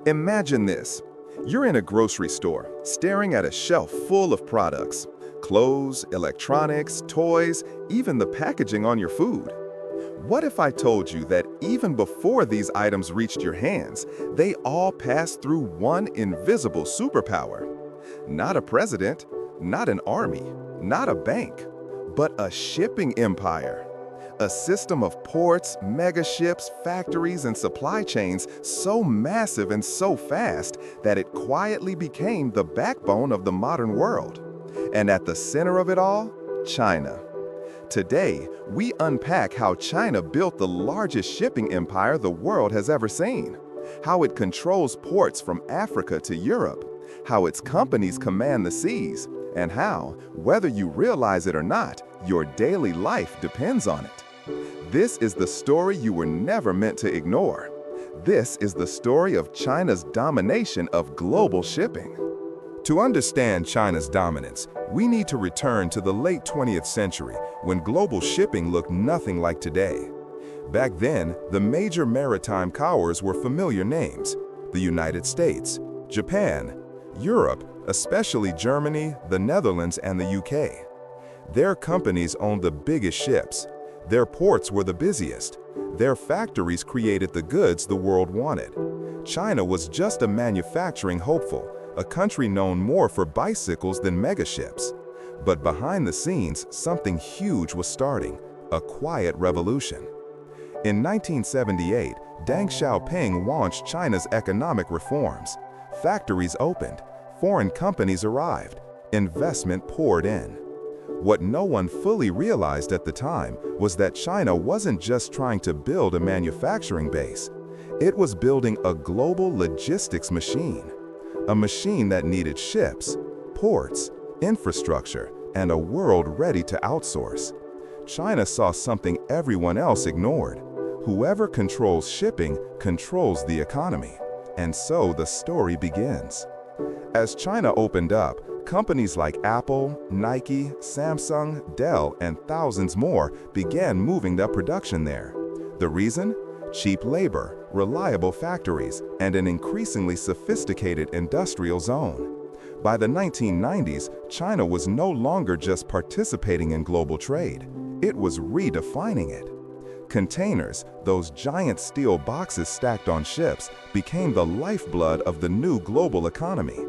Imagine this. You're in a grocery store, staring at a shelf full of products. Clothes, electronics, toys, even the packaging on your food. What if I told you that even before these items reached your hands, they all passed through one invisible superpower? Not a president, not an army, not a bank, but a shipping empire. A system of ports, megaships, factories, and supply chains so massive and so fast that it quietly became the backbone of the modern world. And at the center of it all, China. Today, we unpack how China built the largest shipping empire the world has ever seen, how it controls ports from Africa to Europe, how its companies command the seas, and how, whether you realize it or not, your daily life depends on it. This is the story you were never meant to ignore. This is the story of China's domination of global shipping. To understand China's dominance, we need to return to the late 20th century when global shipping looked nothing like today. Back then, the major maritime powers were familiar names: the United States, Japan, Europe, especially Germany, the Netherlands, and the UK. Their companies owned the biggest ships. Their ports were the busiest. Their factories created the goods the world wanted. China was just a manufacturing hopeful, a country known more for bicycles than megaships. But behind the scenes, something huge was starting, a quiet revolution. In 1978, Deng Xiaoping launched China's economic reforms. Factories opened, foreign companies arrived, investment poured in. What no one fully realized at the time was that China wasn't just trying to build a manufacturing base. It was building a global logistics machine. A machine that needed ships, ports, infrastructure, and a world ready to outsource. China saw something everyone else ignored. Whoever controls shipping controls the economy. And so the story begins. As China opened up, companies like Apple, Nike, Samsung, Dell, and thousands more began moving their production there. The reason? Cheap labor, reliable factories, and an increasingly sophisticated industrial zone. By the 1990s, China was no longer just participating in global trade. It was redefining it. Containers, those giant steel boxes stacked on ships, became the lifeblood of the new global economy.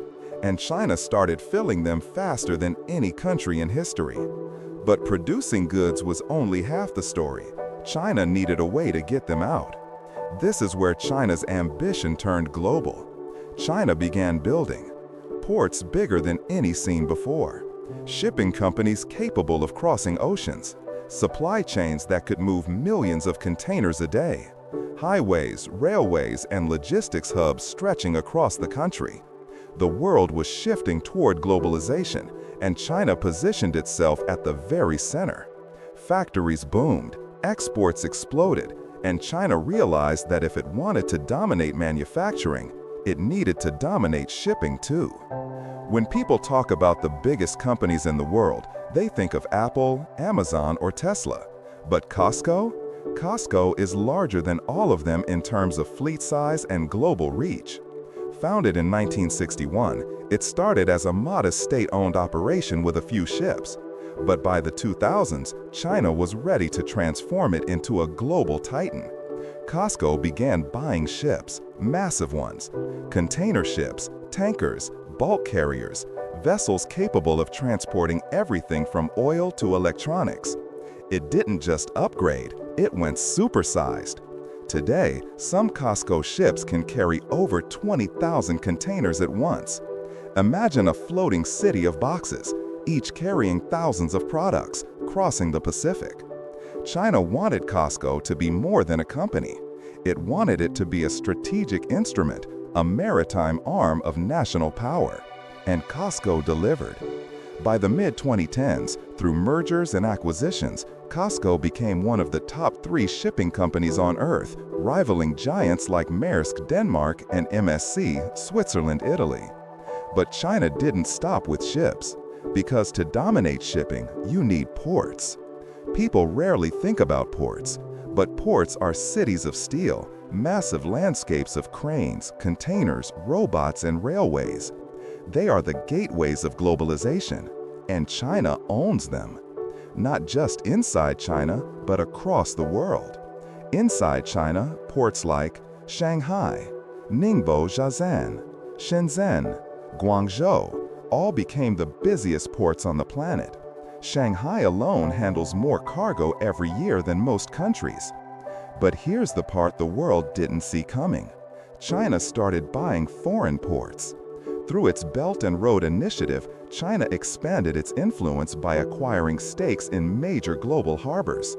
And China started filling them faster than any country in history. But producing goods was only half the story. China needed a way to get them out. This is where China's ambition turned global. China began building ports bigger than any seen before, shipping companies capable of crossing oceans, supply chains that could move millions of containers a day, highways, railways, and logistics hubs stretching across the country. The world was shifting toward globalization, and China positioned itself at the very center. Factories boomed, exports exploded, and China realized that if it wanted to dominate manufacturing, it needed to dominate shipping too. When people talk about the biggest companies in the world, they think of Apple, Amazon, or Tesla. But COSCO? COSCO is larger than all of them in terms of fleet size and global reach. Founded in 1961, it started as a modest state-owned operation with a few ships. But by the 2000s, China was ready to transform it into a global titan. COSCO began buying ships, massive ones, container ships, tankers, bulk carriers, vessels capable of transporting everything from oil to electronics. It didn't just upgrade, it went supersized. Today, some COSCO ships can carry over 20,000 containers at once. Imagine a floating city of boxes, each carrying thousands of products, crossing the Pacific. China wanted COSCO to be more than a company. It wanted it to be a strategic instrument, a maritime arm of national power. And COSCO delivered. By the mid-2010s, through mergers and acquisitions, COSCO became one of the top 3 shipping companies on Earth, rivaling giants like Maersk, Denmark, and MSC, Switzerland, Italy. But China didn't stop with ships. Because to dominate shipping, you need ports. People rarely think about ports, but ports are cities of steel, massive landscapes of cranes, containers, robots, and railways. They are the gateways of globalization, and China owns them. Not just inside China, but across the world. Inside China, ports like Shanghai, Ningbo, Zhazan, Shenzhen, Guangzhou all became the busiest ports on the planet. Shanghai alone handles more cargo every year than most countries. But here's the part the world didn't see coming. China started buying foreign ports. Through its Belt and Road Initiative, China expanded its influence by acquiring stakes in major global harbors.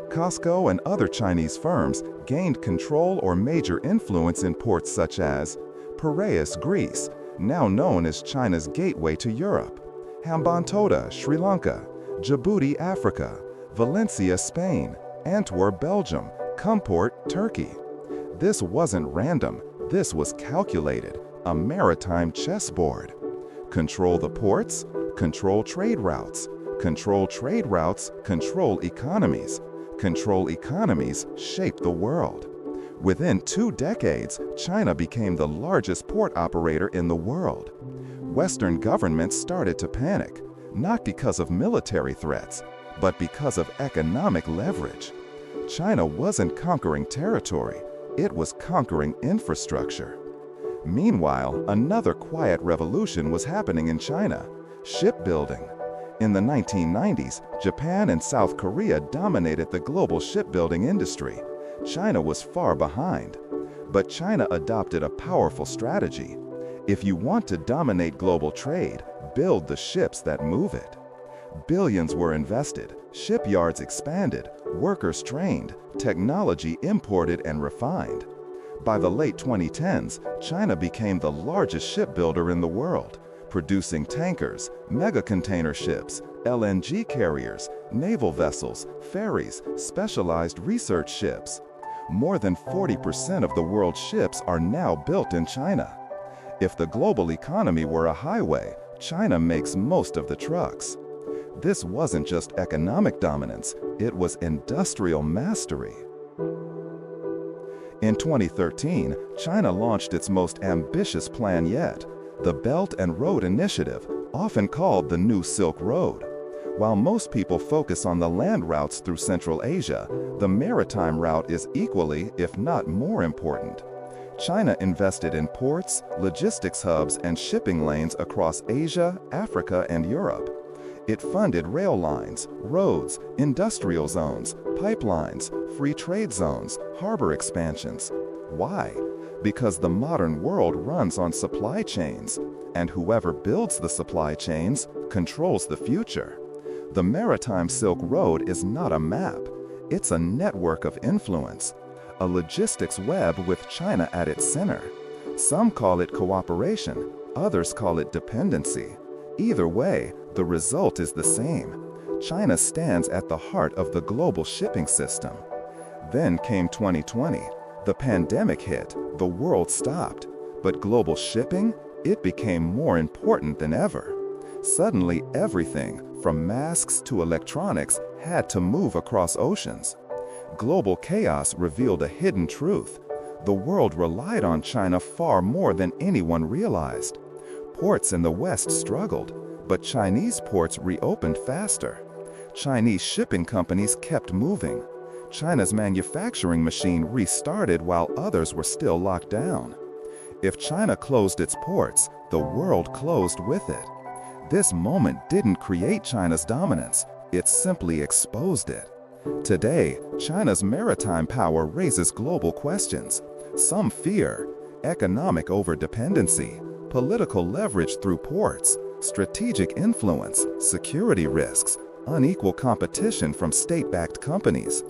COSCO and other Chinese firms gained control or major influence in ports such as Piraeus, Greece, now known as China's gateway to Europe, Hambantota, Sri Lanka, Djibouti, Africa, Valencia, Spain, Antwerp, Belgium, Kumport, Turkey. This wasn't random, this was calculated, a maritime chessboard. Control the ports, control trade routes. Control trade routes, control economies. Control economies, shape the world. Within 2 decades, China became the largest port operator in the world. Western governments started to panic, not because of military threats, but because of economic leverage. China wasn't conquering territory, it was conquering infrastructure. Meanwhile, another quiet revolution was happening in China: shipbuilding. In the 1990s, Japan and South Korea dominated the global shipbuilding industry. China was far behind. But China adopted a powerful strategy. If you want to dominate global trade, build the ships that move it. Billions were invested, shipyards expanded, workers trained, technology imported and refined. By the late 2010s, China became the largest shipbuilder in the world, producing tankers, mega-container ships, LNG carriers, naval vessels, ferries, specialized research ships. More than 40% of the world's ships are now built in China. If the global economy were a highway, China makes most of the trucks. This wasn't just economic dominance, it was industrial mastery. In 2013, China launched its most ambitious plan yet, the Belt and Road Initiative, often called the New Silk Road. While most people focus on the land routes through Central Asia, the maritime route is equally, if not more important. China invested in ports, logistics hubs, and shipping lanes across Asia, Africa, and Europe. It funded rail lines, roads, industrial zones, pipelines, free trade zones, harbor expansions. Why? Because the modern world runs on supply chains, and whoever builds the supply chains controls the future. The Maritime Silk Road is not a map, it's a network of influence, a logistics web with China at its center. Some call it cooperation, others call it dependency. Either way, the result is the same. China stands at the heart of the global shipping system. Then came 2020. The pandemic hit, the world stopped. But global shipping, it became more important than ever. Suddenly, everything, from masks to electronics, had to move across oceans. Global chaos revealed a hidden truth. The world relied on China far more than anyone realized. Ports in the West struggled, but Chinese ports reopened faster. Chinese shipping companies kept moving. China's manufacturing machine restarted while others were still locked down. If China closed its ports, the world closed with it. This moment didn't create China's dominance, it simply exposed it. Today, China's maritime power raises global questions. Some fear: economic overdependency, political leverage through ports, strategic influence, security risks, unequal competition from state-backed companies.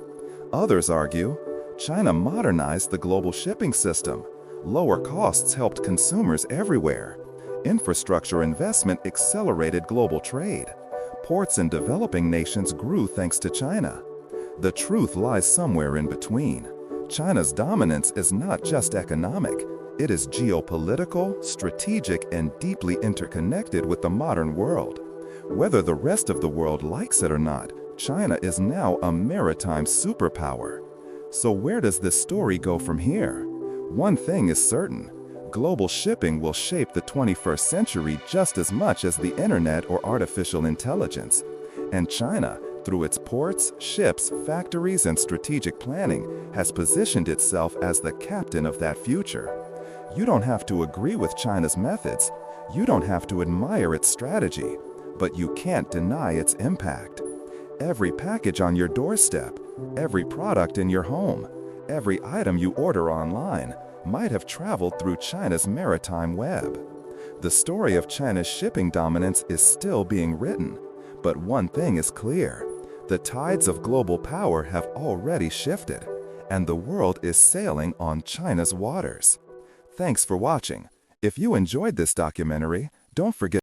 Others argue, China modernized the global shipping system. Lower costs helped consumers everywhere. Infrastructure investment accelerated global trade. Ports in developing nations grew thanks to China. The truth lies somewhere in between. China's dominance is not just economic. It is geopolitical, strategic, and deeply interconnected with the modern world. Whether the rest of the world likes it or not, China is now a maritime superpower. So where does this story go from here? One thing is certain. Global shipping will shape the 21st century just as much as the internet or artificial intelligence. And China, through its ports, ships, factories, and strategic planning, has positioned itself as the captain of that future. You don't have to agree with China's methods. You don't have to admire its strategy, but you can't deny its impact. Every package on your doorstep, every product in your home, every item you order online might have traveled through China's maritime web. The story of China's shipping dominance is still being written, but one thing is clear. The tides of global power have already shifted, and the world is sailing on China's waters. Thanks for watching. If you enjoyed this documentary, don't forget